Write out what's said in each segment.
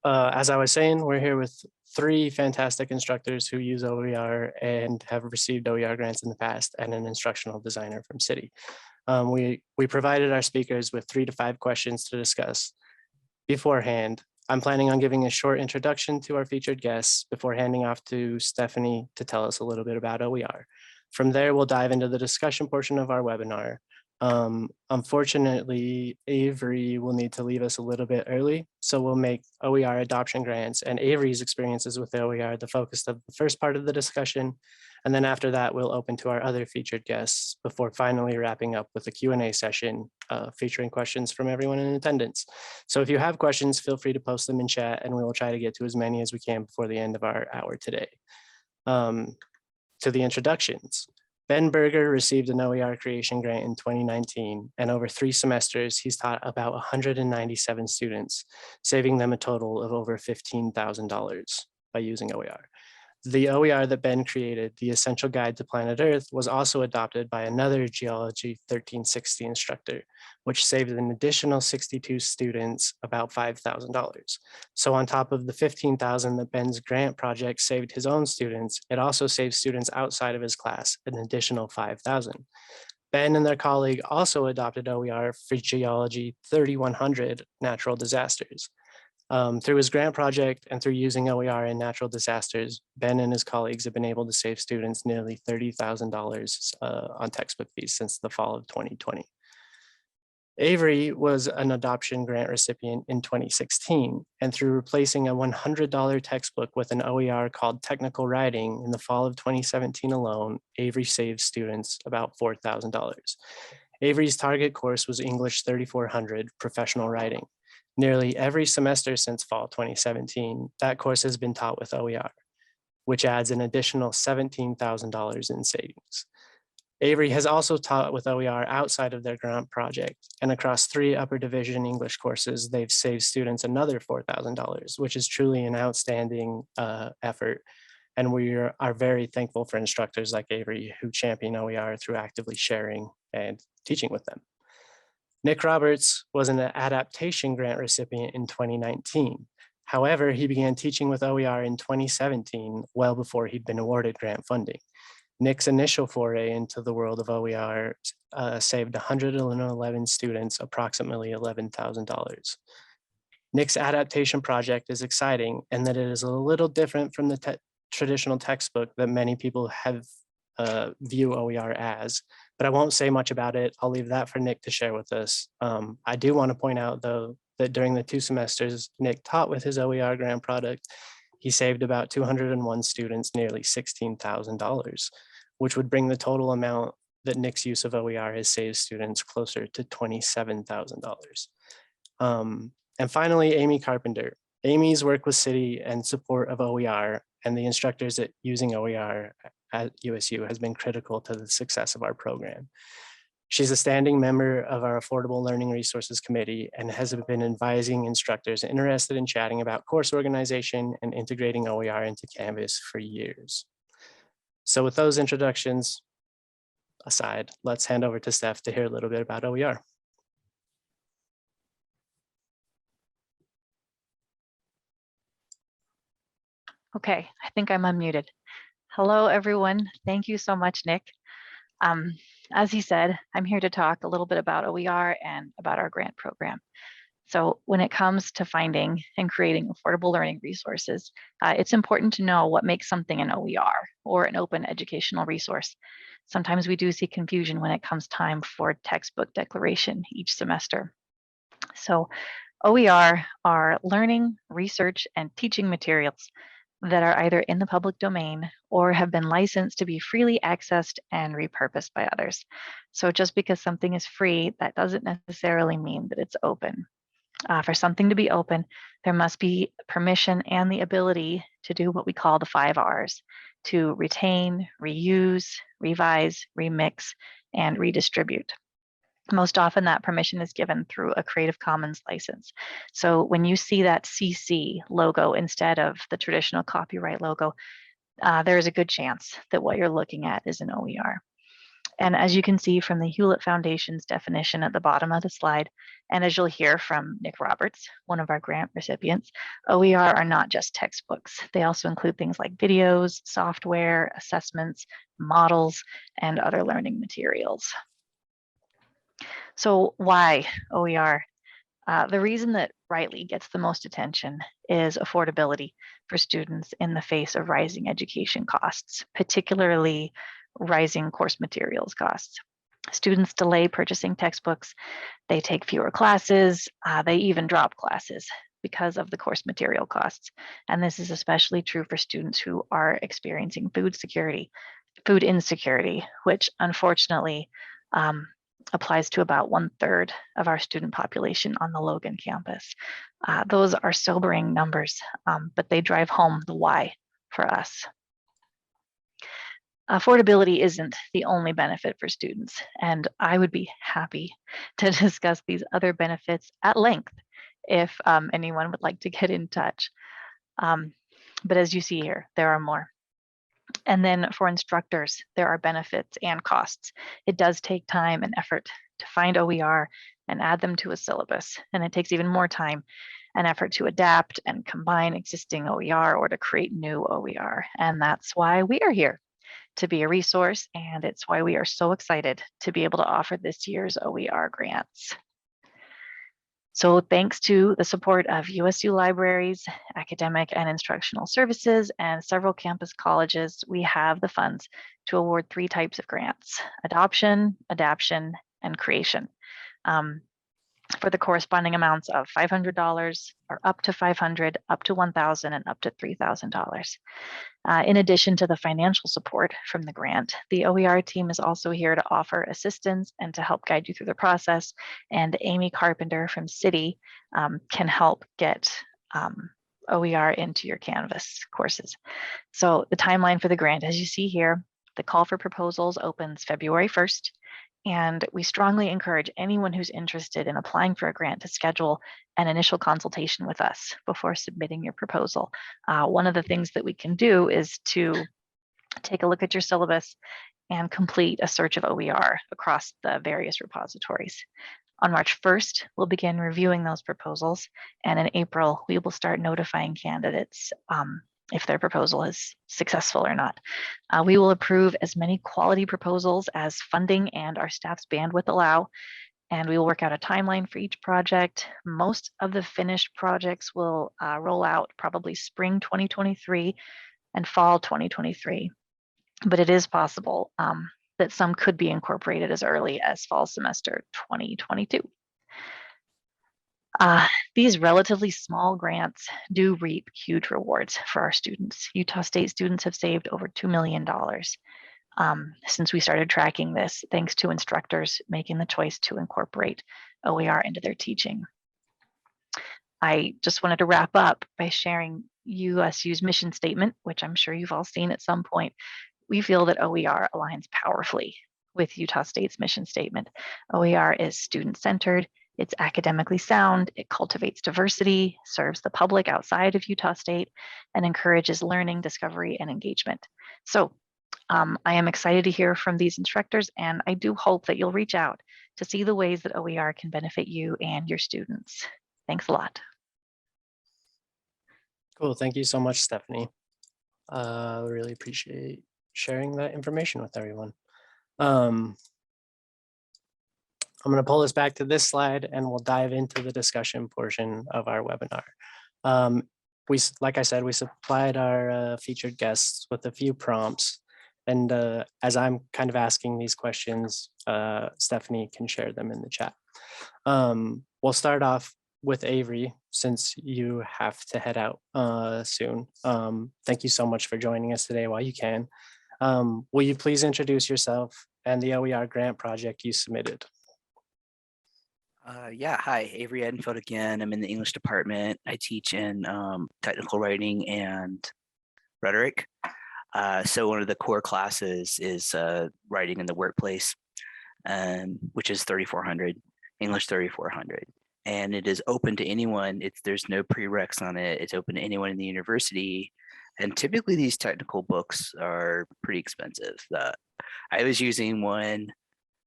as I was saying, we're here with 3 fantastic instructors who use OER and have received OER grants in the past, and an instructional designer from Citi. We provided our speakers with 3 to 5 questions to discuss. Beforehand, I'm planning on giving a short introduction to our featured guests before handing off to Stephanie to tell us a little bit about OER. From there, we'll dive into the discussion portion of our webinar. Unfortunately, Avery will need to leave us a little bit early, so we'll make OER adoption grants and Avery's experiences with the OER the focus of the first part of the discussion. And then after that, we'll open to our other featured guests before finally wrapping up with a Q&A session featuring questions from everyone in attendance. So if you have questions, feel free to post them in chat and we will try to get to as many as we can before the end of our hour today. To the introductions. Ben Berger received an OER creation grant in 2019, and over 3 semesters, he's taught about 197 students, saving them a total of over $15,000 by using OER. The OER that Ben created, the Essential Guide to Planet Earth, was also adopted by another Geology 1360 instructor, which saved an additional 62 students about $5,000. So on top of the $15,000 that Ben's grant project saved his own students, it also saved students outside of his class an additional $5,000. Ben and their colleague also adopted OER for Geology 3100 natural disasters. Through his grant project and through using OER in natural disasters, Ben and his colleagues have been able to save students nearly $30,000 on textbook fees since the fall of 2020. Avery was an adoption grant recipient in 2016, and through replacing a $100 textbook with an OER called Technical Writing in the fall of 2017 alone, Avery saved students about $4,000. Avery's target course was English 3400 Professional Writing. Nearly every semester since fall 2017, that course has been taught with OER, which adds an additional $17,000 in savings. Avery has also taught with OER outside of their grant project, and across 3 upper division English courses, they've saved students another $4,000, which is truly an outstanding effort. And we are very thankful for instructors like Avery who champion OER through actively sharing and teaching with them. Nick Roberts was an adaptation grant recipient in 2019. However, he began teaching with OER in 2017, well before he'd been awarded grant funding. Nick's initial foray into the world of OER saved 111 students approximately $11,000. Nick's adaptation project is exciting in that it is a little different from the traditional textbook that many people have view OER as, but I won't say much about it. I'll leave that for Nick to share with us. I do want to point out though, that during the 2 semesters Nick taught with his OER grant product, he saved about 201 students nearly $16,000, which would bring the total amount that Nick's use of OER has saved students closer to $27,000. And finally, Amy Carpenter. Amy's work with Citi and support of OER and the instructors at using OER at USU has been critical to the success of our program. She's a standing member of our Affordable Learning Resources Committee and has been advising instructors interested in chatting about course organization and integrating OER into Canvas for years. So with those introductions aside, let's hand over to Steph to hear a little bit about OER. Okay, I think I'm unmuted. Hello, everyone. Thank you so much, Nick. As he said, I'm here to talk a little bit about OER and about our grant program. So when it comes to finding and creating affordable learning resources, it's important to know what makes something an OER or an open educational resource. Sometimes we do see confusion when it comes time for textbook declaration each semester. So OER are learning, research, and teaching materials that are either in the public domain or have been licensed to be freely accessed and repurposed by others. So just because something is free, that doesn't necessarily mean that it's open. For something to be open, there must be permission and the ability to do what we call the 5 R's, to retain, reuse, revise, remix, and redistribute. Most often that permission is given through a Creative Commons license. So when you see that CC logo instead of the traditional copyright logo, there is a good chance that what you're looking at is an OER. And as you can see from the Hewlett Foundation's definition at the bottom of the slide, and as you'll hear from Nick Roberts, one of our grant recipients, OER are not just textbooks. They also include things like videos, software, assessments, models, and other learning materials. So why OER? The reason that rightly gets the most attention is affordability for students in the face of rising education costs, particularly rising course materials costs. Students delay purchasing textbooks, they take fewer classes, they even drop classes because of the course material costs. And this is especially true for students who are experiencing food insecurity, which unfortunately applies to about 1/3 of our student population on the Logan campus. Those are sobering numbers, but they drive home the why for us. Affordability isn't the only benefit for students, and I would be happy to discuss these other benefits at length if anyone would like to get in touch. But as you see here, there are more. And then for instructors, there are benefits and costs. It does take time and effort to find OER and add them to a syllabus. And it takes even more time and effort to adapt and combine existing OER or to create new OER. And that's why we are here, to be a resource. And it's why we are so excited to be able to offer this year's OER grants. So thanks to the support of USU libraries, academic and instructional services, and several campus colleges, we have the funds to award 3 types of grants: adoption, adaptation, and creation. For the corresponding amounts of $500 or up to $500, up to $1,000, and up to $3,000. In addition to the financial support from the grant, the OER team is also here to offer assistance and to help guide you through the process. And Amy Carpenter from Citi can help get OER into your Canvas courses. So the timeline for the grant, as you see here, the call for proposals opens February 1st. And we strongly encourage anyone who's interested in applying for a grant to schedule an initial consultation with us before submitting your proposal. One of the things that we can do is to take a look at your syllabus and complete a search of OER across the various repositories. On March 1st, we'll begin reviewing those proposals, and in April, we will start notifying candidates if their proposal is successful or not. We will approve as many quality proposals as funding and our staff's bandwidth allow, and we will work out a timeline for each project. Most of the finished projects will roll out probably spring 2023 and fall 2023, but it is possible that some could be incorporated as early as fall semester 2022. These relatively small grants do reap huge rewards for our students. Utah State students have saved over $2 million since we started tracking this, thanks to instructors making the choice to incorporate OER into their teaching. I just wanted to wrap up by sharing USU's mission statement, which I'm sure you've all seen at some point. We feel that OER aligns powerfully with Utah State's mission statement. OER is student-centered, it's academically sound, it cultivates diversity, serves the public outside of Utah State, and encourages learning, discovery, and engagement. So I am excited to hear from these instructors, and I do hope that you'll reach out to see the ways that OER can benefit you and your students. Thanks a lot. Cool, thank you so much, Stephanie. Really appreciate sharing that information with everyone. I'm going to pull us back to this slide and we'll dive into the discussion portion of our webinar. Like I said, we supplied our featured guests with a few prompts. And as I'm kind of asking these questions, Stephanie can share them in the chat. We'll start off with Avery, since you have to head out soon. Thank you so much for joining us today while you can. Will you please introduce yourself and the OER grant project you submitted? Yeah, hi, Avery Edenfield again. I'm in the English department. I teach in technical writing and rhetoric. So one of the core classes is writing in the workplace, which is 3400, English 3400. And it is open to anyone. There's no prereqs on it. It's open to anyone in the university And typically these technical books are pretty expensive. I was using one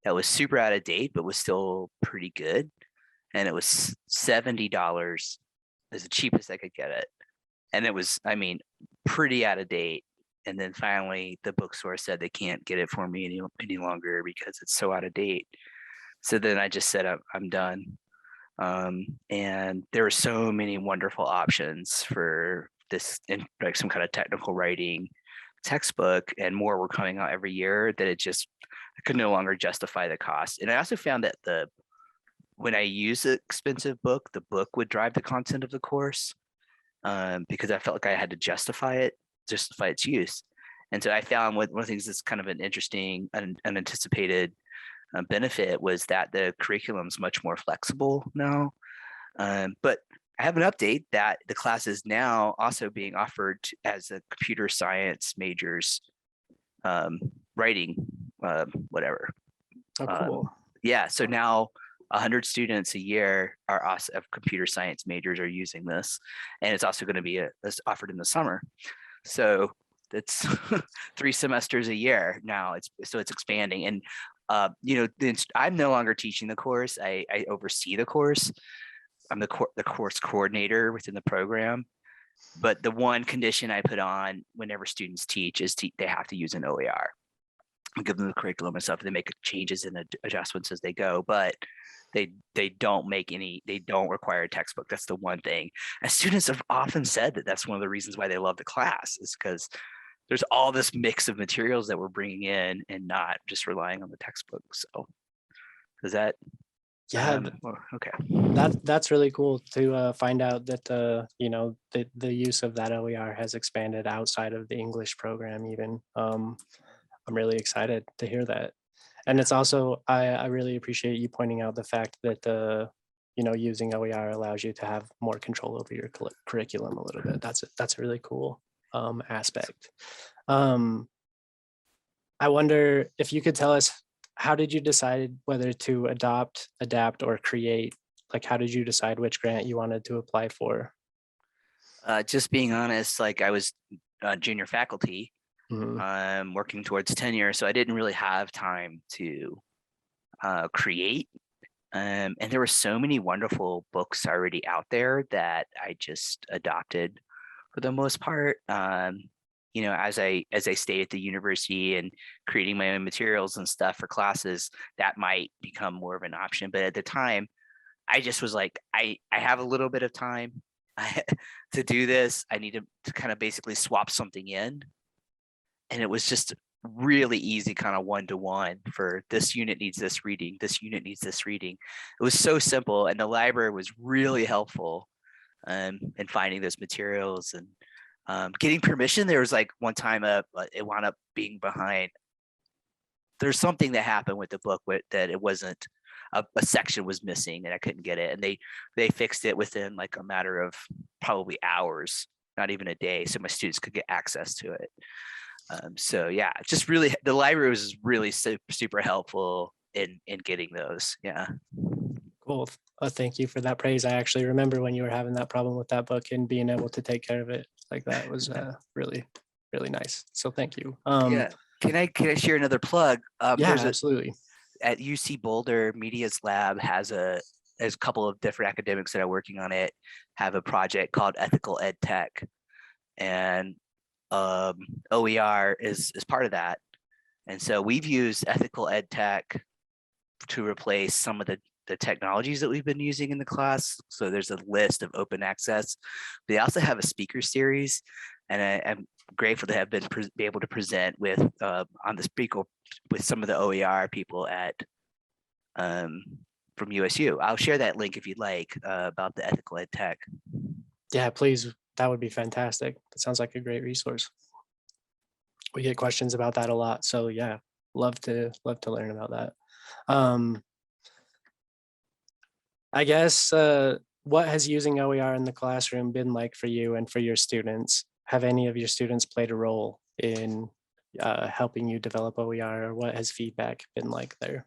that was super out of date, but was still pretty good. And it was $70 as the cheapest I could get it. And it was, I mean, pretty out of date. And then finally the bookstore said they can't get it for me any longer because it's so out of date. So then I just said, I'm done. And there were so many wonderful options for this, in like some kind of technical writing textbook, and more were coming out every year, that I could no longer justify the cost. And I also found that when I use an expensive book, the book would drive the content of the course, because I felt like I had to justify its use. And so I found one of the things that's kind of an interesting, unanticipated benefit was that the curriculum's much more flexible now. But I have an update that the class is now also being offered as a computer science majors writing, whatever. Oh, cool. Yeah, so now 100 students a year are also of computer science majors are using this, and it's also going to be offered in the summer. So it's 3 semesters a year now. It's expanding, and I'm no longer teaching the course. I oversee the course. I'm the course coordinator within the program. But the one condition I put on whenever students teach is they have to use an OER. I give them the curriculum and stuff. They make changes and adjustments as they go, but they don't require a textbook. That's the one thing. And students have often said that that's one of the reasons why they love the class, is because there's all this mix of materials that we're bringing in and not just relying on the textbook. So is that? Yeah, okay. That's really cool to find out that the use of that OER has expanded outside of the English program even. I'm really excited to hear that. And it's also, I really appreciate you pointing out the fact that using OER allows you to have more control over your curriculum a little bit. That's a really cool aspect. I wonder if you could tell us, how did you decide whether to adopt, adapt, or create? Like, how did you decide which grant you wanted to apply for? Just being honest, like I was junior faculty, working towards tenure, so I didn't really have time to create. And there were so many wonderful books already out there that I just adopted for the most part. As I stay at the university and creating my own materials and stuff for classes, that might become more of an option. But at the time, I just was like, I have a little bit of time to do this. I need to kind of basically swap something in. And it was just really easy, kind of one-to-one for this unit needs this reading, this unit needs this reading. It was so simple, and the library was really helpful in finding those materials and getting permission. There was like one time it wound up being behind. There's something that happened with the book that it wasn't, a section was missing and I couldn't get it, and they fixed it within like a matter of probably hours, not even a day, so my students could get access to it. So yeah, just really, the library was really super helpful in getting those. Yeah. Cool. Thank you for that praise. I actually remember when you were having that problem with that book and being able to take care of it. Like, that was really, really nice. So thank you. Yeah. Can I share another plug? Yeah, absolutely. At UC Boulder, Media's Lab has a couple of different academics that are working on it, have a project called Ethical Ed Tech, and OER is part of that. And so we've used Ethical Ed Tech to replace some of the technologies that we've been using in the class. So there's a list of open access. They also have a speaker series, and I'm grateful to have be able to present with on the speaker with some of the OER people at from USU. I'll share that link if you'd like about the Ethical Ed Tech. Yeah, please. That would be fantastic. That sounds like a great resource. We get questions about that a lot. So yeah, love to learn about that. I guess, what has using OER in the classroom been like for you and for your students? Have any of your students played a role in helping you develop OER, or what has feedback been like there?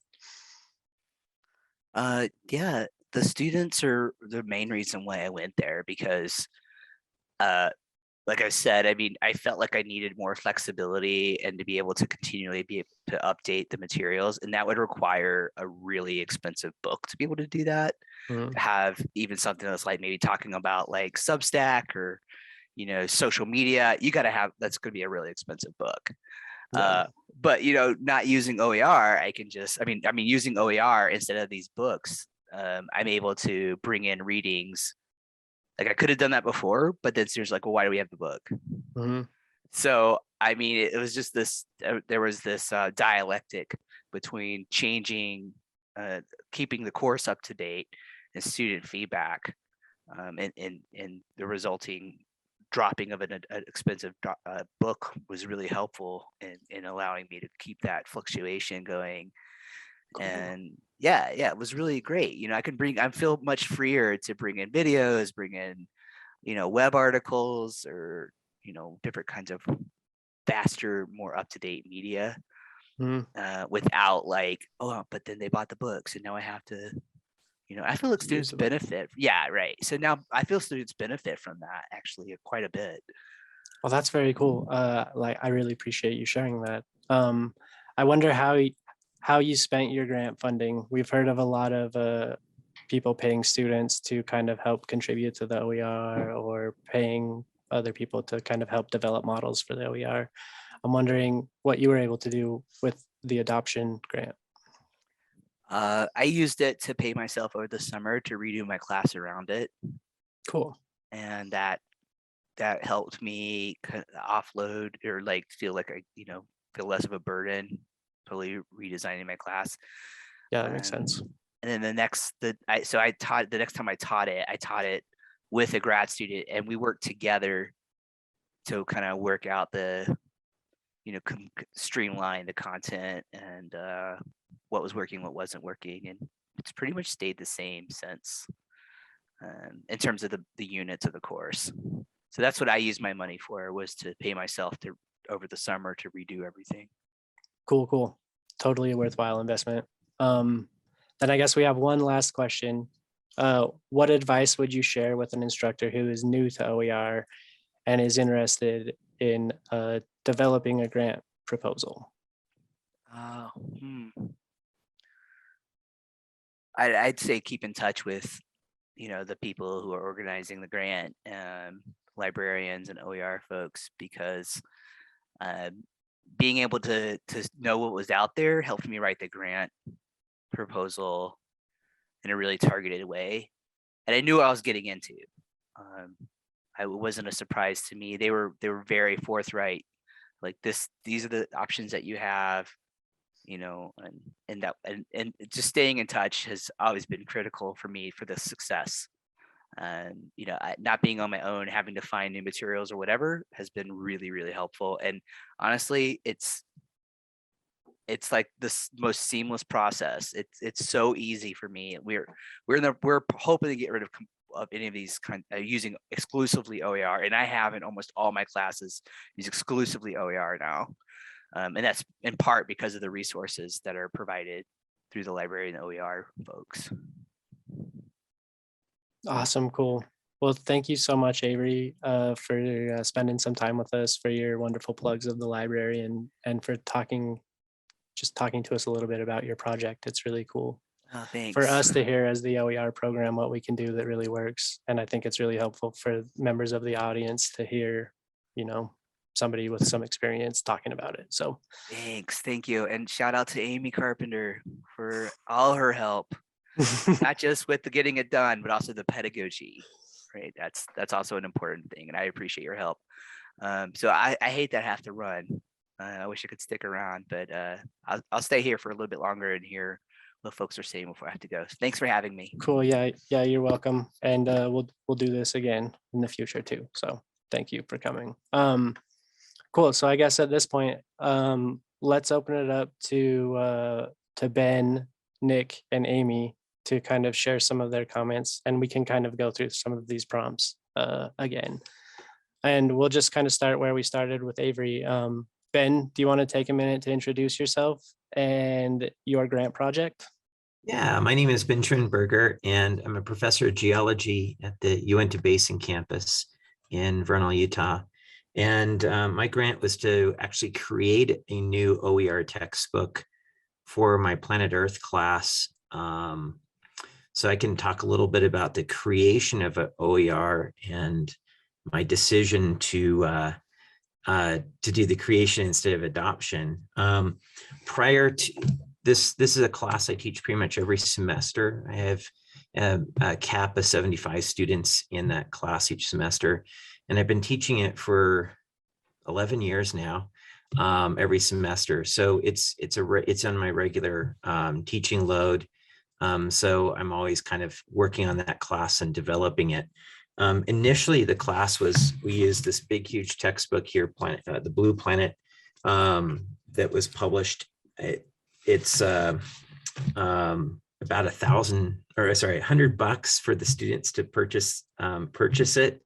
Yeah, the students are the main reason why I went there, because like I said, I mean, I felt like I needed more flexibility and to be able to continually be able to update the materials. And that would require a really expensive book to be able to do that. Mhm. To have even something that's like maybe talking about like Substack or, social media, you got to have, that's going to be a really expensive book. Yeah. But, not using OER, using OER instead of these books, I'm able to bring in readings. Like I could have done that before, but then there's like, well, why do we have the book? Mhm. So, I mean, it was just this, there was this dialectic between changing, keeping the course up to date and student feedback, and the resulting dropping of an expensive book was really helpful in allowing me to keep that fluctuation going. Cool. And yeah, it was really great. I feel much freer to bring in videos, bring in, web articles or, different kinds of faster, more up-to-date media, Mhm. without like, oh, but then they bought the books and now I have to, I feel like Use students the book. benefit. Yeah, right. So now I feel students benefit from that actually quite a bit. Well, that's very cool. Like I really appreciate you sharing that. I wonder how you spent your grant funding. We've heard of a lot of people paying students to kind of help contribute to the OER or paying other people to kind of help develop models for the OER. I'm wondering what you were able to do with the adoption grant. I used it to pay myself over the summer to redo my class around it, Cool. and that helped me offload or like feel like I feel less of a burden totally redesigning my class. Yeah, that makes sense. And then the next time I taught it with a grad student, and we worked together to kind of work out the streamline the content and what was working, what wasn't working, and it's pretty much stayed the same since, in terms of the units of the course. So that's what I used my money for, was to pay myself to over the summer to redo everything. Cool. Totally a worthwhile investment. Then I guess we have one last question. What advice would you share with an instructor who is new to OER and is interested in developing a grant proposal? I'd say keep in touch with the people who are organizing the grant, librarians and OER folks, because being able to know what was out there helped me write the grant proposal in a really targeted way, and I knew what I was getting into. It wasn't a surprise to me. They were very forthright, like these are the options that you have, and just staying in touch has always been critical for me for the success. And not being on my own, having to find new materials or whatever, has been really, really helpful. And honestly, it's like this most seamless process. It's so easy for me. We're hoping to get rid of any of these using exclusively OER, and I have in almost all my classes use exclusively OER now, and that's in part because of the resources that are provided through the library and the OER folks. Awesome, cool. Well, thank you so much, Avery, for spending some time with us, for your wonderful plugs of the library, and for talking to us a little bit about your project. It's really cool Oh, thanks. for us to hear as the OER program what we can do that really works. And I think it's really helpful for members of the audience to hear, somebody with some experience talking about it. So thanks, thank you. And shout out to Amy Carpenter for all her help, not just with the getting it done, but also the pedagogy, right? That's also an important thing, and I appreciate your help. So I hate that I have to run. I wish I could stick around, but I'll stay here for a little bit longer and hear what folks are saying before I have to go. So thanks for having me. cool. Yeah, you're welcome. And we'll do this again in the future too. So thank you for coming. Cool. So I guess at this point, let's open it up to Ben, Nick, and Amy to kind of share some of their comments, and we can kind of go through some of these prompts again. And we'll just kind of start where we started with Avery. Ben, do you want to take a minute to introduce yourself and your grant project? Yeah, my name is Ben Truenberger, and I'm a professor of geology at the Uinta Basin campus in Vernal, Utah. And my grant was to actually create a new OER textbook for my Planet Earth class. So I can talk a little bit about the creation of an OER and my decision to do the creation instead of adoption. Prior to this is a class I teach pretty much every semester. I have a cap of 75 students in that class each semester, and I've been teaching it for 11 years now, every semester. So it's on my regular teaching load. So I'm always kind of working on that class and developing it. Initially, the class we used this big, huge textbook here, the Blue Planet, that was published. It's about $100 for the students to purchase it.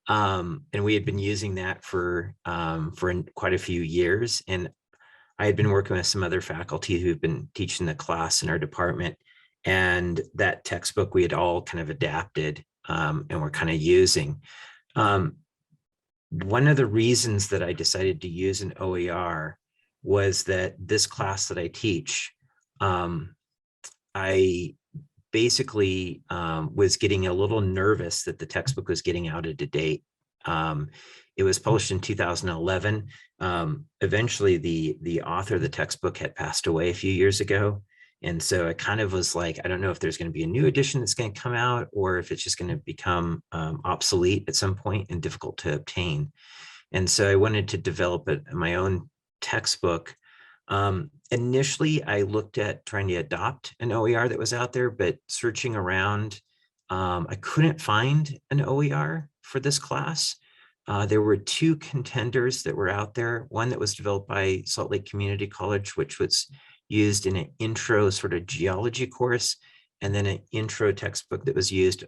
And we had been using that for quite a few years. And I had been working with some other faculty who've been teaching the class in our department. And that textbook we had all kind of adapted and we're kind of using. One of the reasons that I decided to use an OER was that this class that I teach, I basically was getting a little nervous that the textbook was getting out of date. It was published in 2011. Eventually, the author of the textbook had passed away a few years ago. And so I kind of was like, I don't know if there's going to be a new edition that's going to come out or if it's just going to become obsolete at some point and difficult to obtain. And so I wanted to develop my own textbook. Initially, I looked at trying to adopt an OER that was out there, but searching around, I couldn't find an OER for this class. There were two contenders that were out there. One that was developed by Salt Lake Community College, which was used in an intro sort of geology course, and then an intro textbook that was used,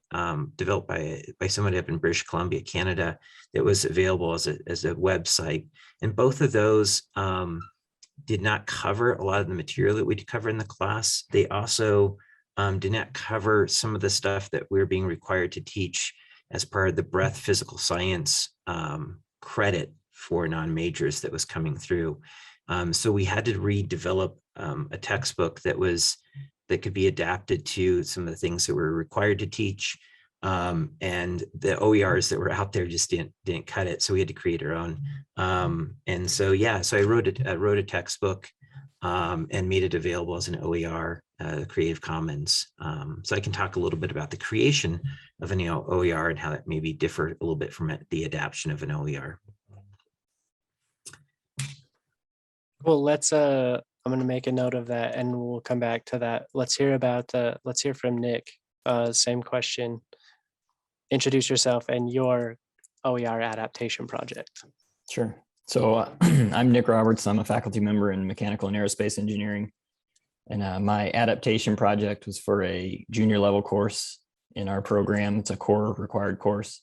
developed by somebody up in British Columbia, Canada, that was available as a website. And both of those did not cover a lot of the material that we'd cover in the class. They also did not cover some of the stuff that we're being required to teach as part of the breadth physical science credit for non-majors that was coming through. So we had to redevelop a textbook that could be adapted to some of the things that we're required to teach. And the OERs that were out there just didn't cut it. So we had to create our own. And so, yeah, so I wrote a textbook and made it available as an OER, Creative Commons. So I can talk a little bit about the creation of an OER and how that maybe differ a little bit from the adaptation of an OER. Well, I'm going to make a note of that and we'll come back to that. Let's hear from Nick. Same question. Introduce yourself and your OER adaptation project. Sure. So I'm Nick Roberts. I'm a faculty member in mechanical and aerospace engineering. And my adaptation project was for a junior level course in our program. It's a core required course.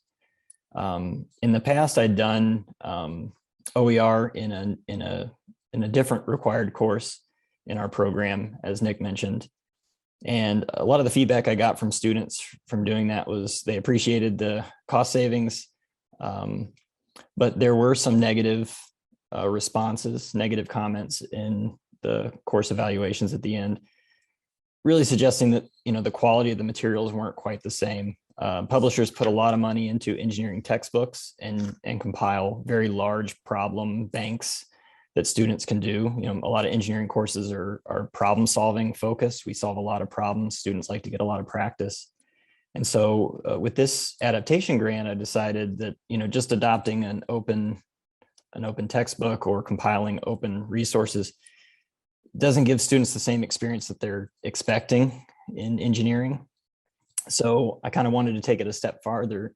In the past, I'd done OER in a different required course in our program, as Nick mentioned. And a lot of the feedback I got from students from doing that was they appreciated the cost savings, but there were some negative responses, negative comments in the course evaluations at the end, really suggesting that, the quality of the materials weren't quite the same. Publishers put a lot of money into engineering textbooks and compile very large problem banks that students can do. A lot of engineering courses are problem solving focused. We solve a lot of problems. Students like to get a lot of practice. And so with this adaptation grant, I decided that, just adopting an open textbook or compiling open resources doesn't give students the same experience that they're expecting in engineering. So I kind of wanted to take it a step further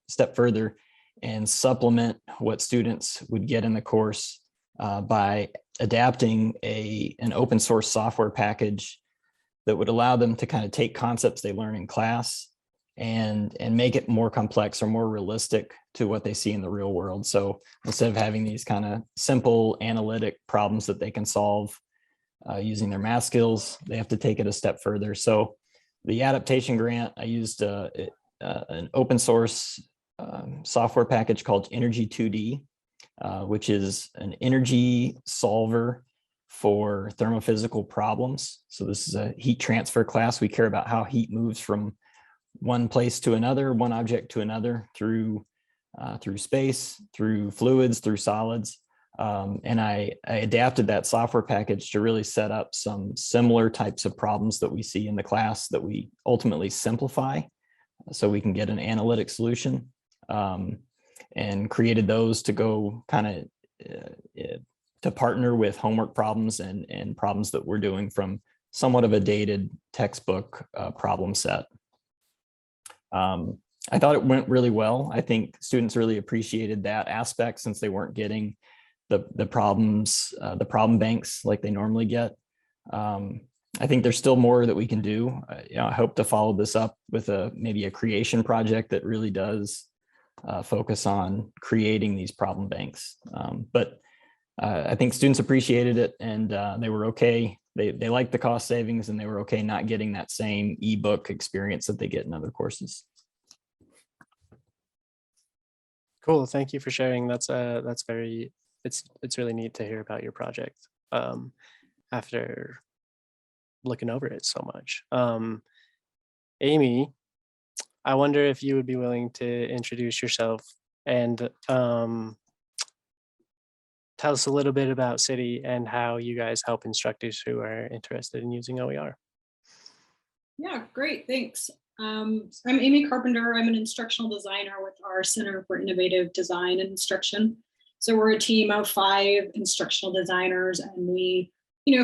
and supplement what students would get in the course by adapting an open source software package that would allow them to kind of take concepts they learn in class and make it more complex or more realistic to what they see in the real world. So instead of having these kind of simple analytic problems that they can solve using their math skills, they have to take it a step further. So the adaptation grant, I used an open source software package called Energy 2D. which is an energy solver for thermophysical problems. So this is a heat transfer class. We care about how heat moves from one place to another, one object to another, through space, through fluids, through solids. And I adapted that software package to really set up some similar types of problems that we see in the class that we ultimately simplify so we can get an analytic solution, and created those to go kind of to partner with homework problems and problems that we're doing from somewhat of a dated textbook problem set. I thought it went really well. I think students really appreciated that aspect since they weren't getting the problem banks like they normally get. I think there's still more that we can do. I hope to follow this up with maybe a creation project that really does focus on creating these problem banks. But I think students appreciated it, and they were okay. They liked the cost savings, and they were okay not getting that same ebook experience that they get in other courses. Cool. Thank you for sharing. That's very, it's really neat to hear about your project after looking over it so much. Amy, I wonder if you would be willing to introduce yourself and tell us a little bit about City and how you guys help instructors who are interested in using OER. Yeah, great, thanks. I'm Amy Carpenter. I'm an instructional designer with our Center for Innovative Design and Instruction. So we're a team of 5 instructional designers, and we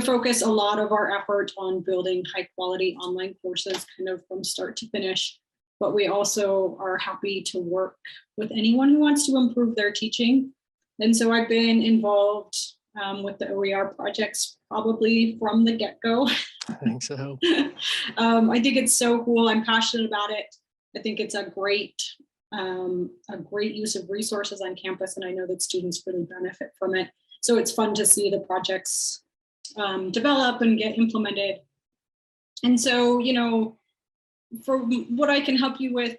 focus a lot of our effort on building high quality online courses kind of from start to finish. But we also are happy to work with anyone who wants to improve their teaching. And so I've been involved with the OER projects probably from the get-go. I think so. I think it's so cool. I'm passionate about it. I think it's a great use of resources on campus, and I know that students really benefit from it. So it's fun to see the projects develop and get implemented. And so, for what I can help you with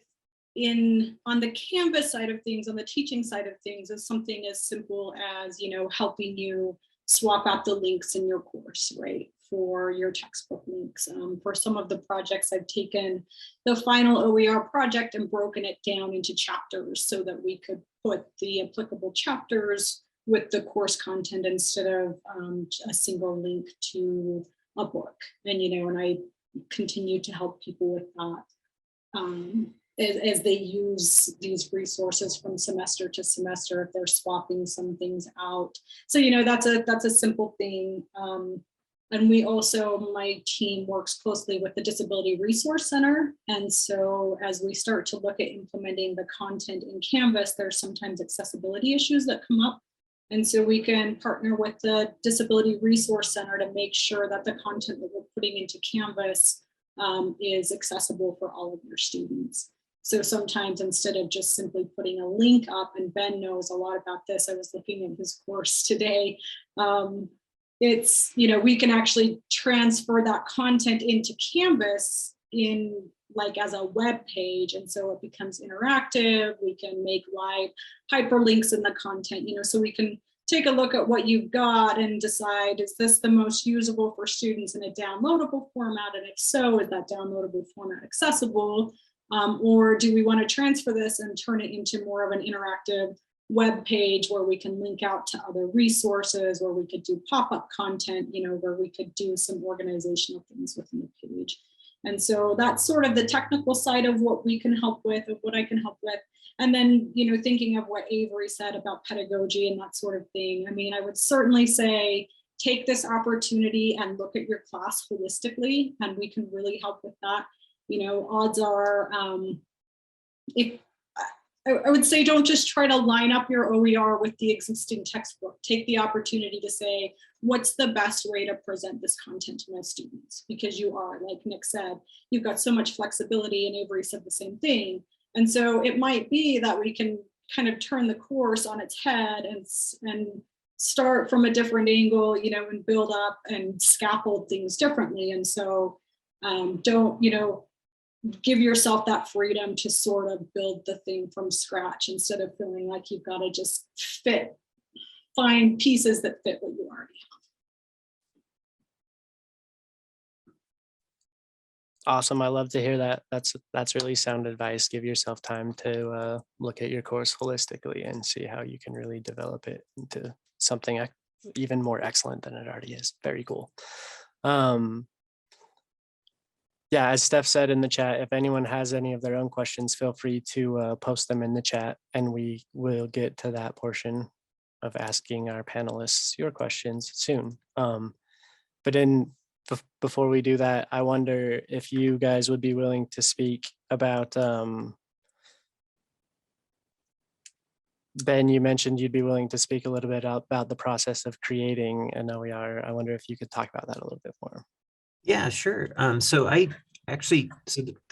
on the Canvas side of things, on the teaching side of things, is something as simple as, helping you swap out the links in your course, right? For your textbook links. For some of the projects, I've taken the final OER project and broken it down into chapters so that we could put the applicable chapters with the course content instead of a single link to a book. And I continue to help people with that as they use these resources from semester to semester, if they're swapping some things out. So that's a simple thing. And we also, my team works closely with the Disability Resource Center. And so as we start to look at implementing the content in Canvas, there's sometimes accessibility issues that come up. And so we can partner with the Disability Resource Center to make sure that the content that we're putting into Canvas is accessible for all of your students. So sometimes instead of just simply putting a link up, and Ben knows a lot about this, I was looking at his course today, it's, we can actually transfer that content into Canvas as a web page. And so it becomes interactive. We can make live hyperlinks in the content, so we can take a look at what you've got and decide, is this the most usable for students in a downloadable format? And if so, is that downloadable format accessible? Or do we want to transfer this and turn it into more of an interactive web page where we can link out to other resources, where we could do pop-up content, where we could do some organizational things within the page. And so that's sort of the technical side of what we can help with, of what I can help with. And then, thinking of what Avery said about pedagogy and that sort of thing. I mean, I would certainly say, take this opportunity and look at your class holistically, and we can really help with that. Odds are, I would say, don't just try to line up your OER with the existing textbook. Take the opportunity to say, what's the best way to present this content to my students? Because you are, like Nick said, you've got so much flexibility, and Avery said the same thing. And so it might be that we can kind of turn the course on its head and start from a different angle, and build up and scaffold things differently. And so don't, give yourself that freedom to sort of build the thing from scratch instead of feeling like you've got to just fit find pieces that fit what you already have. Awesome. I love to hear that. That's really sound advice. Give yourself time to look at your course holistically and see how you can really develop it into something even more excellent than it already is. Very cool. Yeah, as Steph said in the chat, if anyone has any of their own questions, feel free to post them in the chat, and we will get to that portion of asking our panelists your questions soon. But before we do that, I wonder if you guys would be willing to speak about, Ben, you mentioned you'd be willing to speak a little bit about the process of creating an OER. I wonder if you could talk about that a little bit more. Yeah, sure. So the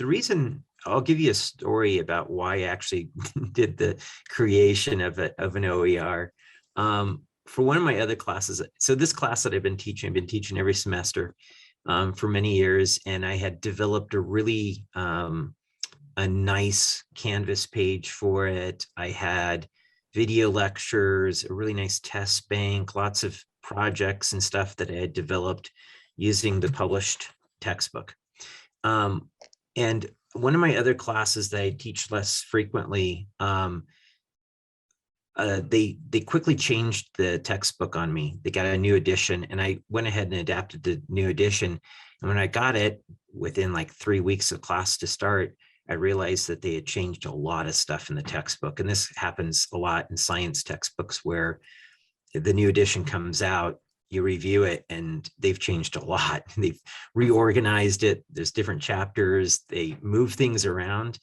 reason, I'll give you a story about why I actually did the creation of an OER. For one of my other classes, so this class that I've been teaching every semester for many years, and I had developed a really a nice Canvas page for it. I had video lectures, a really nice test bank, lots of projects and stuff that I had developed using the published textbook. And one of my other classes that I teach less frequently, they quickly changed the textbook on me. They got a new edition, and I went ahead and adapted the new edition. And when I got it, within like 3 weeks of class to start, I realized that they had changed a lot of stuff in the textbook. And this happens a lot in science textbooks, where the new edition comes out, you review it, and they've changed a lot. They've reorganized it. There's different chapters. They move things around.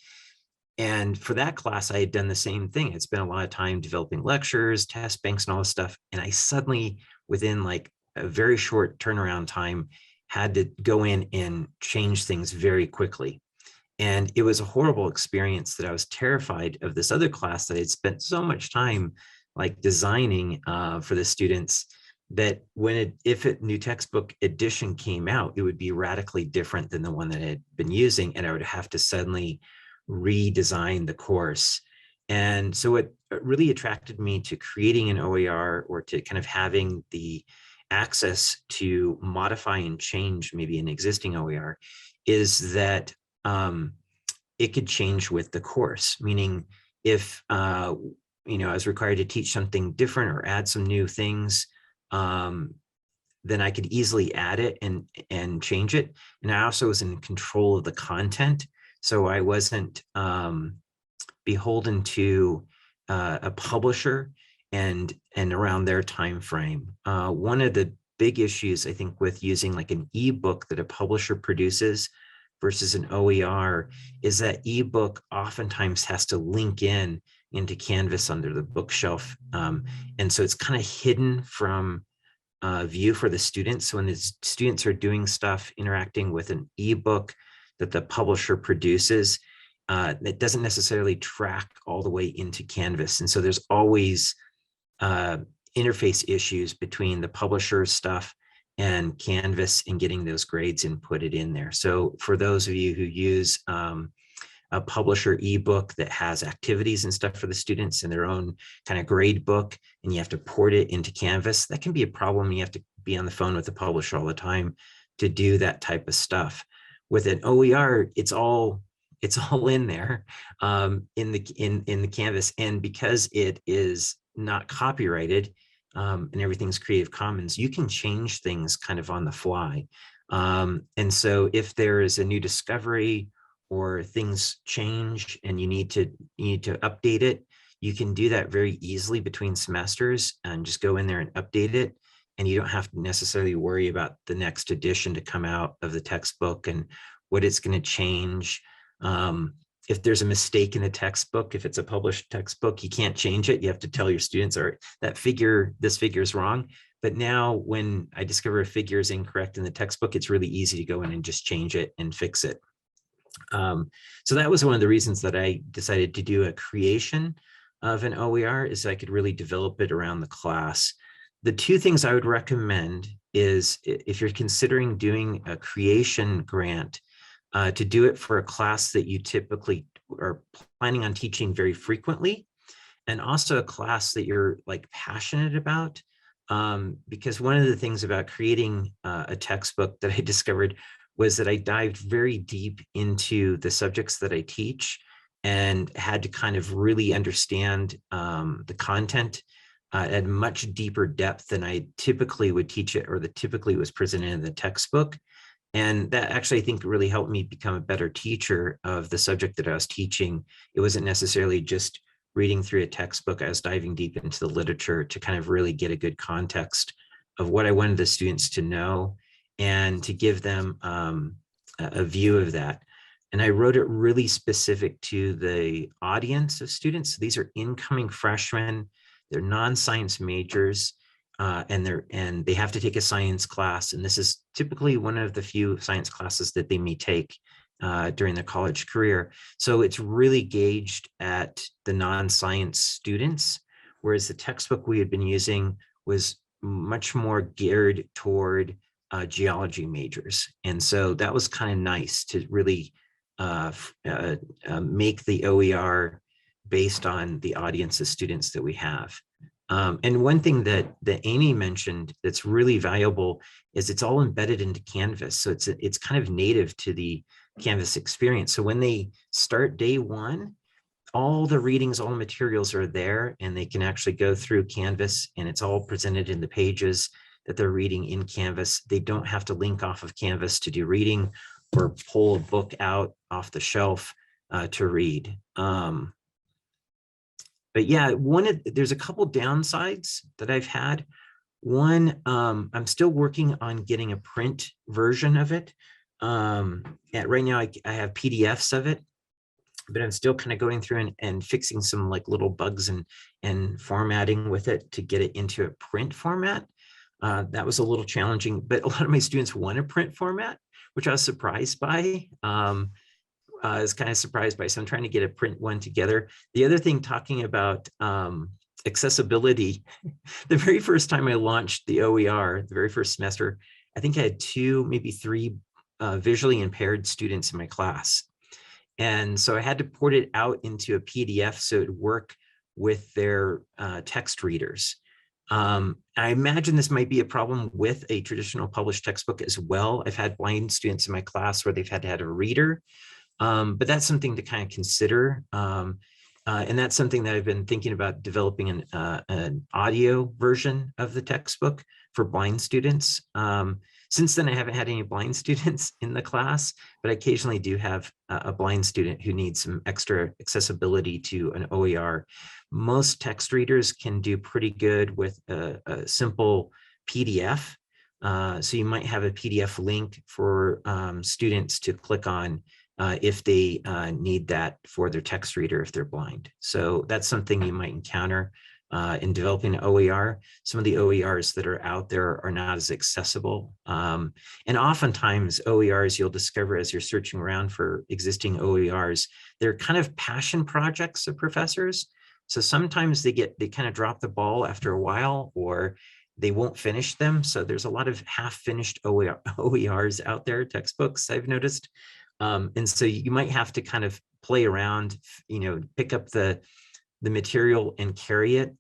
And for that class, I had done the same thing. I'd spent a lot of time developing lectures, test banks, and all this stuff. And I suddenly, within like a very short turnaround time, had to go in and change things very quickly. And it was a horrible experience that I was terrified of this other class that I'd spent so much time like designing for the students, that if a new textbook edition came out, it would be radically different than the one that I had been using, and I would have to suddenly redesign the course. And so it really attracted me to creating an OER, or to kind of having the access to modify and change maybe an existing OER, is that it could change with the course. Meaning, if I was required to teach something different or add some new things, then I could easily add it and change it. And I also was in control of the content, so I wasn't beholden to a publisher and around their time frame. One of the big issues, I think, with using like an ebook that a publisher produces versus an OER is that ebook oftentimes has to link into Canvas under the bookshelf. And so it's kind of hidden from view for the students. So when the students are doing stuff, interacting with an ebook that the publisher produces, it doesn't necessarily track all the way into Canvas. And so there's always interface issues between the publisher's stuff and Canvas and getting those grades inputted in there. So for those of you who use a publisher ebook that has activities and stuff for the students in their own kind of grade book, and you have to port it into Canvas, that can be a problem. You have to be on the phone with the publisher all the time to do that type of stuff. With an OER, it's all in there in the Canvas, and because it is not copyrighted and everything's Creative Commons, you can change things kind of on the fly. And so if there is a new discovery or things change and you need to update it, you can do that very easily between semesters and just go in there and update it. And you don't have to necessarily worry about the next edition to come out of the textbook and what it's going to change. If there's a mistake in the textbook, if it's a published textbook, you can't change it. You have to tell your students, all right, this figure is wrong. But now when I discover a figure is incorrect in the textbook, it's really easy to go in and just change it and fix it. So that was one of the reasons that I decided to do a creation of an OER, is I could really develop it around the class. The two things I would recommend is, if you're considering doing a creation grant, to do it for a class that you typically are planning on teaching very frequently, and also a class that you're like passionate about. Because one of the things about creating a textbook that I discovered was that I dived very deep into the subjects that I teach and had to kind of really understand the content at much deeper depth than I typically would teach it, or that typically was presented in the textbook. And that actually, I think, really helped me become a better teacher of the subject that I was teaching. It wasn't necessarily just reading through a textbook. I was diving deep into the literature to kind of really get a good context of what I wanted the students to know and to give them a view of that. And I wrote it really specific to the audience of students. These are incoming freshmen, they're non-science majors, and they have to take a science class. And this is typically one of the few science classes that they may take during their college career. So it's really gauged at the non-science students, whereas the textbook we had been using was much more geared toward geology majors. And so that was kind of nice to really make the OER based on the audience of students that we have. And one thing that Amy mentioned that's really valuable is it's all embedded into Canvas. So it's kind of native to the Canvas experience. So when they start day one, all the readings, all the materials are there, and they can actually go through Canvas, and it's all presented in the pages that they're reading in Canvas. They don't have to link off of Canvas to do reading or pull a book out off the shelf to read. But yeah, there's a couple downsides that I've had. One, I'm still working on getting a print version of it. Right now, I have PDFs of it, but I'm still kind of going through and fixing some like little bugs and formatting with it to get it into a print format. That was a little challenging, but a lot of my students want a print format, which I was surprised by. I was kind of surprised by, so I'm trying to get a print one together. The other thing, talking about accessibility, the very first time I launched the OER, the very first semester, I think I had 2, maybe 3 visually impaired students in my class. And so I had to port it out into a PDF so it would work with their text readers. I imagine this might be a problem with a traditional published textbook as well. I've had blind students in my class where they've had to have a reader. But that's something to kind of consider. And that's something that I've been thinking about, developing an audio version of the textbook for blind students. Since then, I haven't had any blind students in the class, but I occasionally do have a blind student who needs some extra accessibility to an OER. Most text readers can do pretty good with a simple PDF. So you might have a PDF link for students to click on if they need that for their text reader if they're blind. So that's something you might encounter in developing an OER. Some of the OERs that are out there are not as accessible. And oftentimes OERs, you'll discover as you're searching around for existing OERs, they're kind of passion projects of professors. So sometimes they kind of drop the ball after a while, or they won't finish them. So there's a lot of half-finished OERs out there, textbooks, I've noticed. And so you might have to kind of play around, pick up the material and carry it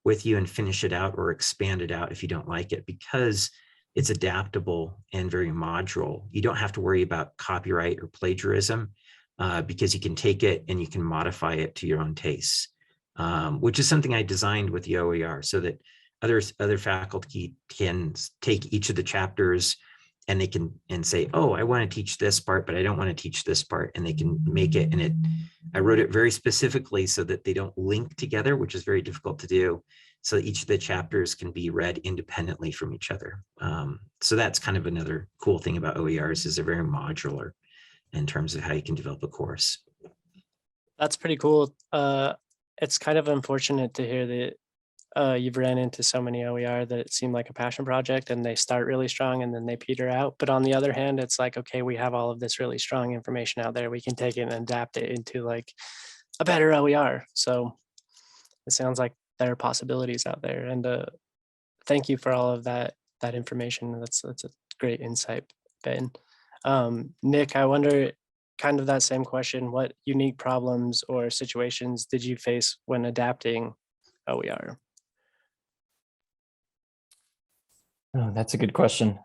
with you and finish it out or expand it out if you don't like it, because it's adaptable and very modular. You don't have to worry about copyright or plagiarism because you can take it and you can modify it to your own tastes, which is something I designed with the OER so that other faculty can take each of the chapters and they can say, oh, I want to teach this part, but I don't want to teach this part. And they can make it. And I wrote it very specifically so that they don't link together, which is very difficult to do. So each of the chapters can be read independently from each other. So that's kind of another cool thing about OERs, is they're very modular in terms of how you can develop a course. That's pretty cool. It's kind of unfortunate to hear that you've ran into so many OER that it seemed like a passion project and they start really strong and then they peter out. But on the other hand, it's like, okay, we have all of this really strong information out there. We can take it and adapt it into like a better OER. So it sounds like there are possibilities out there. And thank you for all of that information. That's a great insight, Ben. Nick, I wonder, kind of that same question, what unique problems or situations did you face when adapting OER? Oh, that's a good question.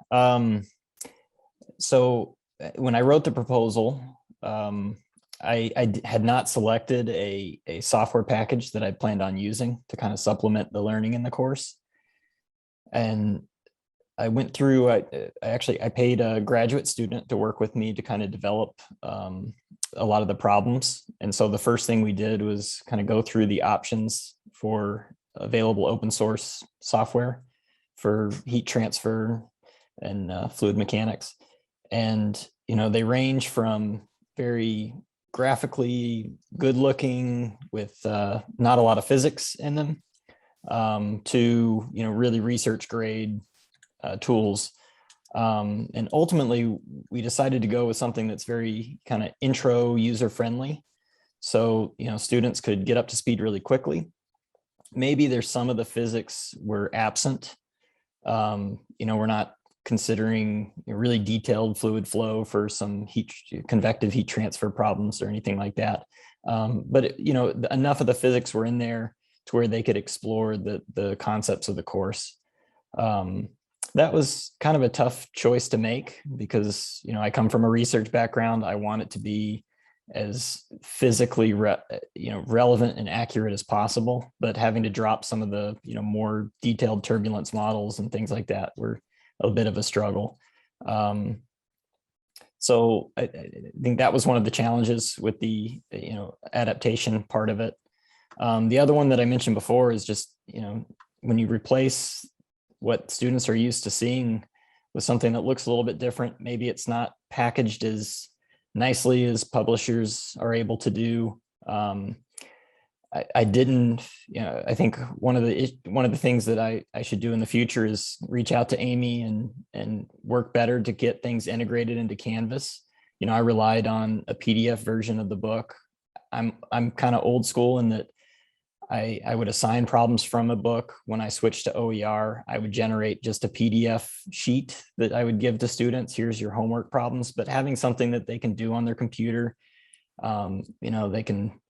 So when I wrote the proposal, I had not selected a software package that I planned on using to kind of supplement the learning in the course. And I went through, I paid a graduate student to work with me to kind of develop a lot of the problems. And so the first thing we did was kind of go through the options for available open source software for heat transfer and fluid mechanics. And, they range from very graphically good looking with not a lot of physics in them to, really research grade tools. And ultimately, we decided to go with something that's very kind of intro user friendly. So, students could get up to speed really quickly. Maybe there's some of the physics were absent. We're not considering really detailed fluid flow for some convective heat transfer problems or anything like that. But enough of the physics were in there to where they could explore the concepts of the course. That was kind of a tough choice to make because, I come from a research background. I want it to be as physically relevant and accurate as possible, but having to drop some of the, more detailed turbulence models and things like that were a bit of a struggle. So I think that was one of the challenges with the, adaptation part of it. The other one that I mentioned before is just, when you replace what students are used to seeing with something that looks a little bit different, maybe it's not packaged as nicely as publishers are able to do. I didn't, I think one of the things that I should do in the future is reach out to Amy and work better to get things integrated into Canvas. I relied on a PDF version of the book. I'm kind of old school in that I would assign problems from a book. When I switched to OER, I would generate just a PDF sheet that I would give to students. Here's your homework problems, but having something that they can do on their computer, they can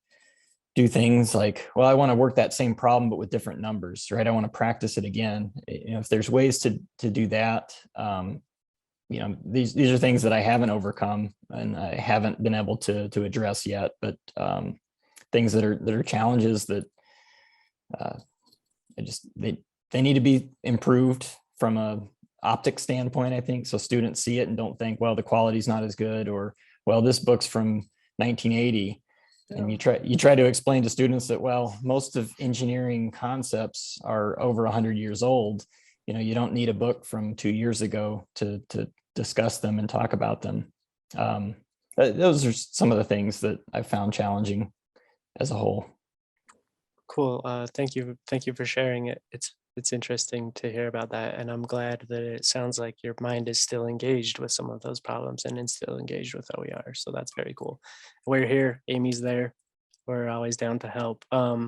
do things like, well, I want to work that same problem, but with different numbers, right? I want to practice it again. If there's ways to do that, these are things that I haven't overcome and I haven't been able to address yet, but things that are challenges that they need to be improved from a optic standpoint, I think. So students see it and don't think, well, the quality's not as good, or, well, this book's from 1980. And you try to explain to students that, well, most of engineering concepts are over 100 years old. You don't need a book from 2 years ago to discuss them and talk about them. Those are some of the things that I found challenging as a whole. Cool. Thank you for sharing it. It's interesting to hear about that, and I'm glad that it sounds like your mind is still engaged with some of those problems and is still engaged with OER. So that's very cool. We're here. Amy's there. We're always down to help. I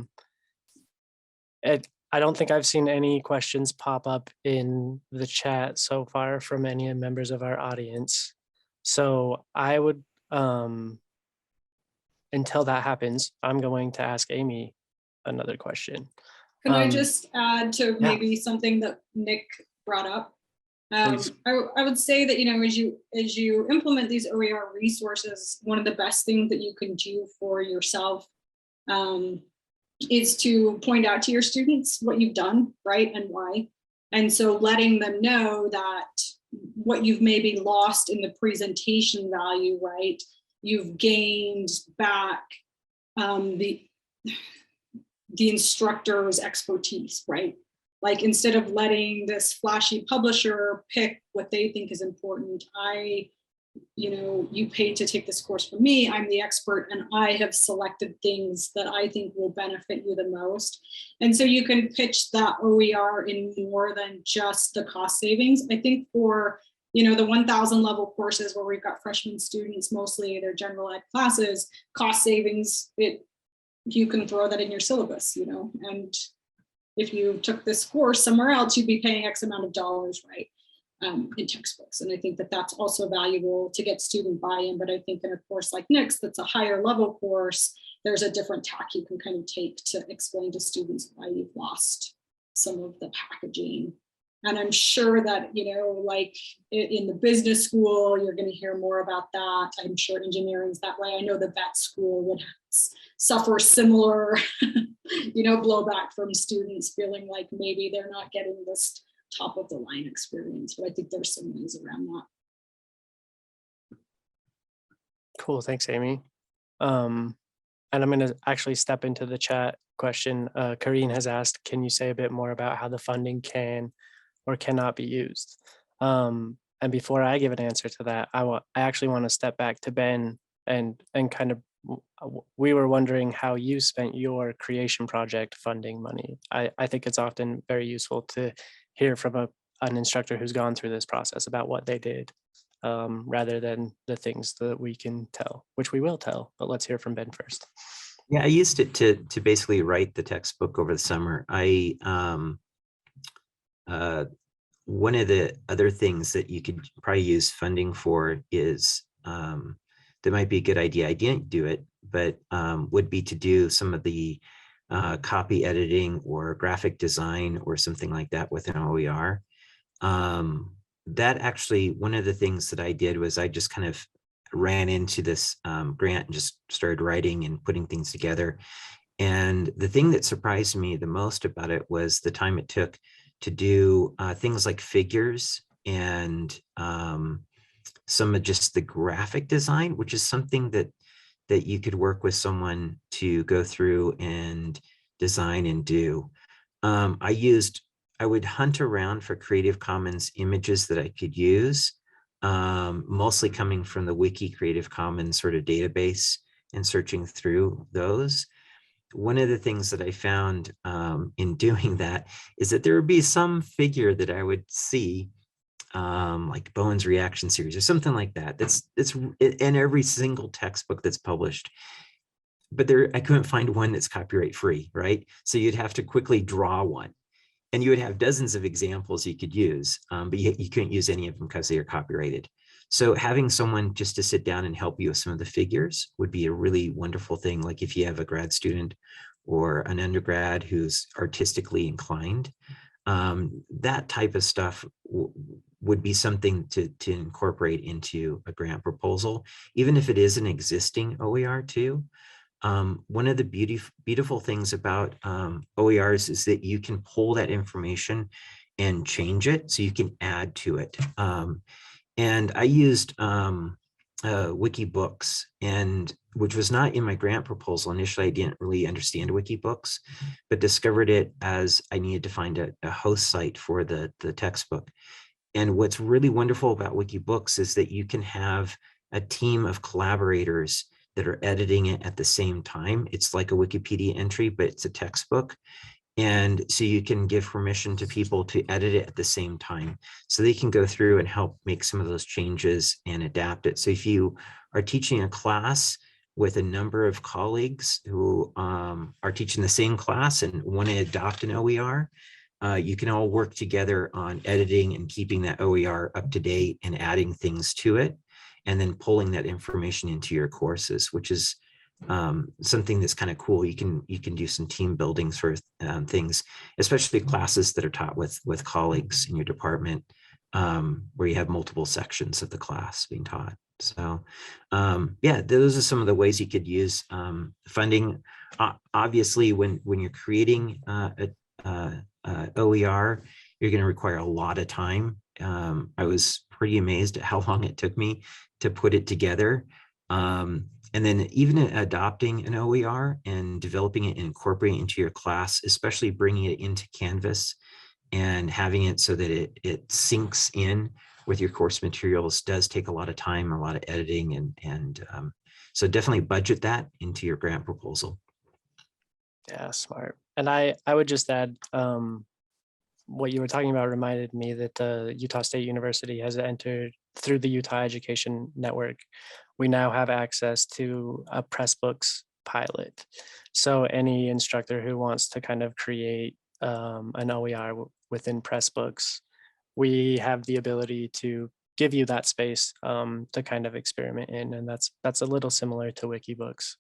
don't think I've seen any questions pop up in the chat so far from any members of our audience. So I would, until that happens, I'm going to ask Amy another question. Can I just add to maybe something that Nick brought up? I would say that, as you implement these OER resources, one of the best things that you can do for yourself is to point out to your students what you've done, right, and why. And so letting them know that what you've maybe lost in the presentation value, right, you've gained back the instructor's expertise, right? Like, instead of letting this flashy publisher pick what they think is important, you paid to take this course from me, I'm the expert, and I have selected things that I think will benefit you the most. And so you can pitch that OER in more than just the cost savings. I think for, the 1,000 level courses where we've got freshman students, mostly their general ed classes, cost savings, you can throw that in your syllabus, and if you took this course somewhere else, you'd be paying X amount of dollars, right? in textbooks. And I think that that's also valuable to get student buy-in. But I think in a course like Nick's, that's a higher level course, there's a different tack you can kind of take to explain to students why you've lost some of the packaging. And I'm sure that, like in the business school, you're going to hear more about that. I'm sure engineering's that way. I know the vet school would suffer similar, blowback from students feeling like maybe they're not getting this top of the line experience. But I think there's some ways around that. Cool, thanks, Amy. And I'm going to actually step into the chat question. Karine has asked, can you say a bit more about how the funding can or cannot be used? And before I give an answer to that, I actually want to step back to Ben and kind of, we were wondering how you spent your creation project funding money. I think it's often very useful to hear from an instructor who's gone through this process about what they did, rather than the things that we can tell, which we will tell, but let's hear from Ben first. Yeah, I used it to basically write the textbook over the summer. One of the other things that you could probably use funding for is, that might be a good idea. I didn't do it, but would be to do some of the copy editing or graphic design or something like that with an OER. That actually, one of the things that I did was I just kind of ran into this grant and just started writing and putting things together. And the thing that surprised me the most about it was the time it took to do things like figures and some of just the graphic design, which is something that you could work with someone to go through and design and do. I would hunt around for Creative Commons images that I could use, mostly coming from the Wiki Creative Commons sort of database and searching through those. One of the things that I found in doing that is that there would be some figure that I would see, like Bowen's reaction series or something like that. It's in every single textbook that's published. But I couldn't find one that's copyright free, right? So you'd have to quickly draw one. And you would have dozens of examples you could use, but you couldn't use any of them because they are copyrighted. So having someone just to sit down and help you with some of the figures would be a really wonderful thing. Like if you have a grad student or an undergrad who's artistically inclined, that type of stuff would be something to incorporate into a grant proposal, even if it is an existing OER too. One of the beautiful things about OERs is that you can pull that information and change it, so you can add to it. And I used Wikibooks, which was not in my grant proposal. Initially, I didn't really understand Wikibooks, but discovered it as I needed to find a host site for the textbook. And what's really wonderful about Wikibooks is that you can have a team of collaborators that are editing it at the same time. It's like a Wikipedia entry, but it's a textbook. And so you can give permission to people to edit it at the same time. So they can go through and help make some of those changes and adapt it. So if you are teaching a class with a number of colleagues who are teaching the same class and want to adopt an OER, you can all work together on editing and keeping that OER up to date and adding things to it, and then pulling that information into your courses, which is something that's kind of cool. You can do some team building sort of things, especially classes that are taught with colleagues in your department, where you have multiple sections of the class being taught. So yeah, those are some of the ways you could use funding. Obviously, when you're creating OER, you're going to require a lot of time. I was pretty amazed at how long it took me to put it together. And then even adopting an OER and developing it and incorporating it into your class, especially bringing it into Canvas and having it so that it syncs in with your course materials, does take a lot of time, a lot of editing, and so definitely budget that into your grant proposal. Yeah, smart. And I would just add, what you were talking about reminded me that Utah State University has entered through the Utah Education Network. We now have access to a Pressbooks pilot. So any instructor who wants to kind of create an OER within Pressbooks we have the ability to give you that space to kind of experiment in. And that's a little similar to Wikibooks,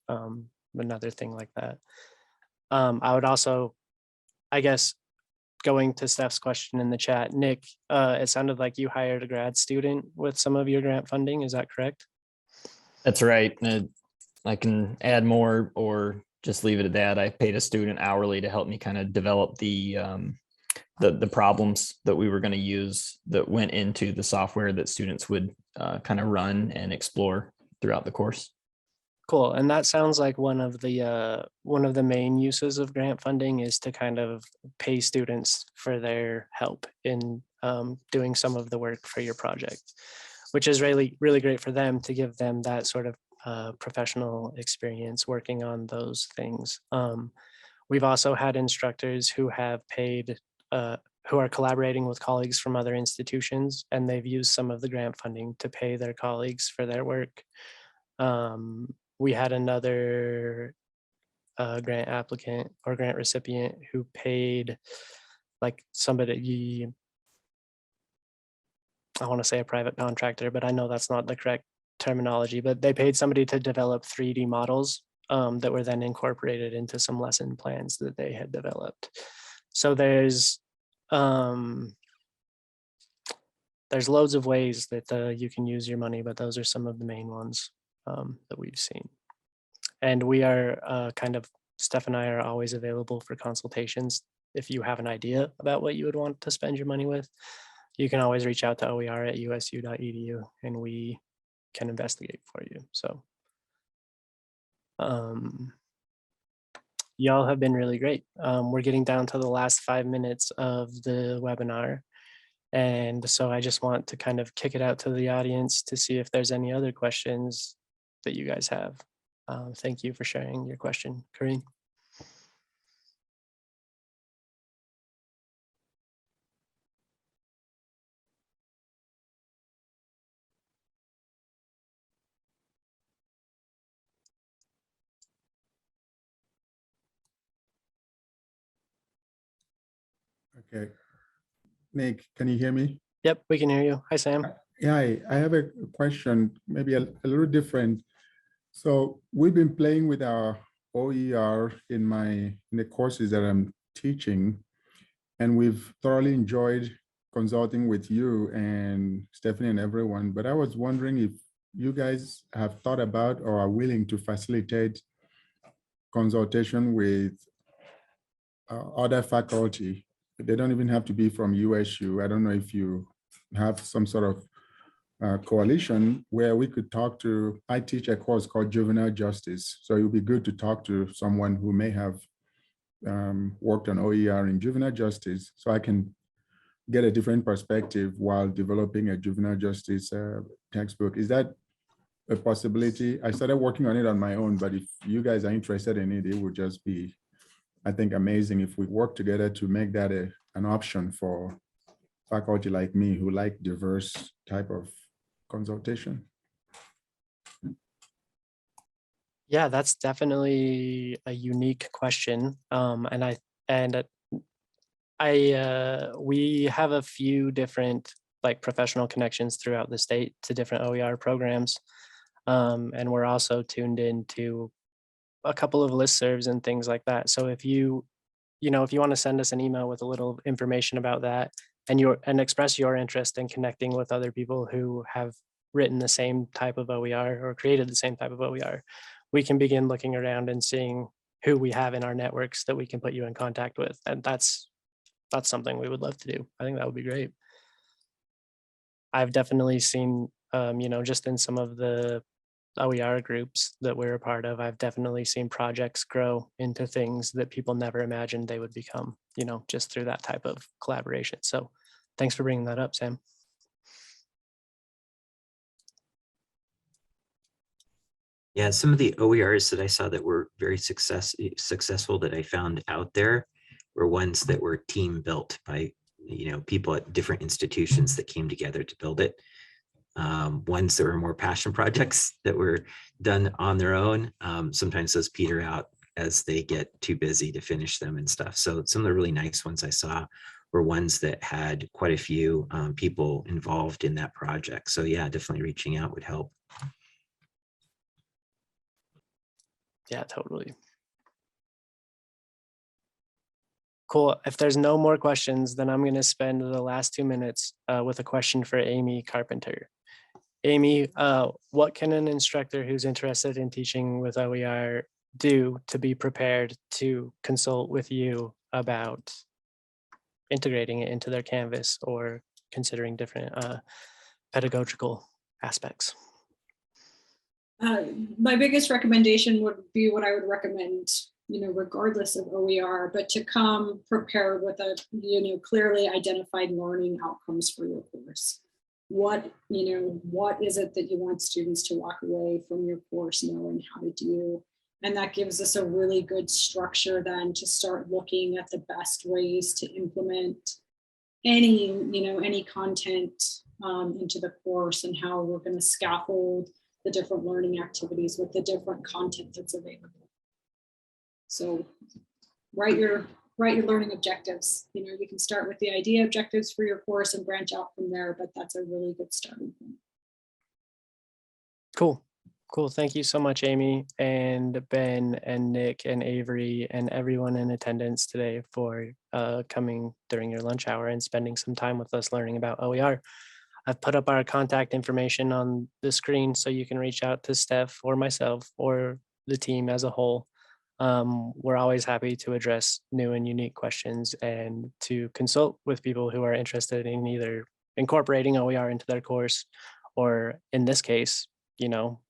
another thing like that. I would also, I guess, going to Steph's question in the chat, Nick, it sounded like you hired a grad student with some of your grant funding. Is that correct? That's right. I can add more or just leave it at that. I paid a student hourly to help me kind of develop the problems that we were going to use that went into the software that students would kind of run and explore throughout the course. Cool. And that sounds like one of the main uses of grant funding is to kind of pay students for their help in doing some of the work for your project, which is really, really great for them to give them that sort of professional experience working on those things. We've also had instructors who have paid, who are collaborating with colleagues from other institutions, and they've used some of the grant funding to pay their colleagues for their work. We had another grant applicant or grant recipient who paid like somebody, I want to say a private contractor, but I know that's not the correct terminology, but they paid somebody to develop 3D models that were then incorporated into some lesson plans that they had developed. So there's loads of ways that you can use your money, but those are some of the main ones that we've seen. And we are Steph and I are always available for consultations. If you have an idea about what you would want to spend your money with, you can always reach out to oer@usu.edu and we can investigate for you. So y'all have been really great. We're getting down to the last 5 minutes of the webinar. And so I just want to kind of kick it out to the audience to see if there's any other questions that you guys have. Thank you for sharing your question, Corinne. Okay. Nick, can you hear me? Yep, we can hear you. Hi, Sam. Yeah, I have a question, maybe a little different. So we've been playing with our OER in the courses that I'm teaching, and we've thoroughly enjoyed consulting with you and Stephanie and everyone. But I was wondering if you guys have thought about or are willing to facilitate consultation with other faculty. They don't even have to be from USU. I don't know if you have some sort of coalition where we could talk to. I teach a course called Juvenile Justice. So it would be good to talk to someone who may have worked on OER in juvenile justice, so I can get a different perspective while developing a juvenile justice textbook. Is that a possibility? I started working on it on my own, but if you guys are interested in it, it would just be, I think, amazing if we work together to make that an option for faculty like me who like diverse type of consultation. Yeah, that's definitely a unique question. We have a few different like professional connections throughout the state to different OER programs. And we're also tuned into a couple of listservs and things like that. So if you want to send us an email with a little information about that and express your interest in connecting with other people who have written the same type of OER or created the same type of OER, we can begin looking around and seeing who we have in our networks that we can put you in contact with. And that's something we would love to do. I think that would be great. I've definitely seen, just in some of the OER groups that we're a part of, I've definitely seen projects grow into things that people never imagined they would become, just through that type of collaboration. So thanks for bringing that up, Sam. Yeah, some of the OERs that I saw that were very successful that I found out there were ones that were team built by, people at different institutions that came together to build it. Ones that were more passion projects that were done on their own. Sometimes those peter out as they get too busy to finish them and stuff. So some of the really nice ones I saw were ones that had quite a few people involved in that project. So yeah, definitely reaching out would help. Yeah, totally. Cool. If there's no more questions, then I'm going to spend the last 2 minutes with a question for Amy Carpenter. Amy, what can an instructor who's interested in teaching with OER do to be prepared to consult with you about integrating it into their Canvas or considering different pedagogical aspects? My biggest recommendation would be what I would recommend, regardless of OER, but to come prepared with a, clearly identified learning outcomes for your course. What is it that you want students to walk away from your course knowing how to do? And that gives us a really good structure then to start looking at the best ways to implement any content into the course, and how we're going to scaffold the different learning activities with the different content that's available. So write your learning objectives. You can start with the idea objectives for your course and branch out from there, but that's a really good starting point. Cool. Thank you so much, Amy and Ben and Nick and Avery and everyone in attendance today for coming during your lunch hour and spending some time with us learning about OER. I've put up our contact information on the screen so you can reach out to Steph or myself or the team as a whole. We're always happy to address new and unique questions and to consult with people who are interested in either incorporating OER into their course, or in this case,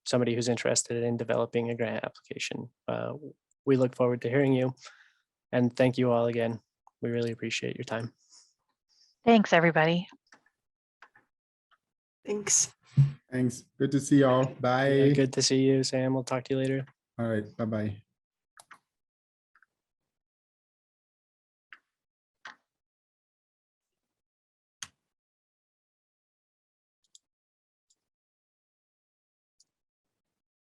somebody who's interested in developing a grant application. We look forward to hearing you, and thank you all again. We really appreciate your time. Thanks, everybody. Thanks. Thanks. Good to see y'all. Bye. Yeah, good to see you, Sam. We'll talk to you later. All right. Bye-bye.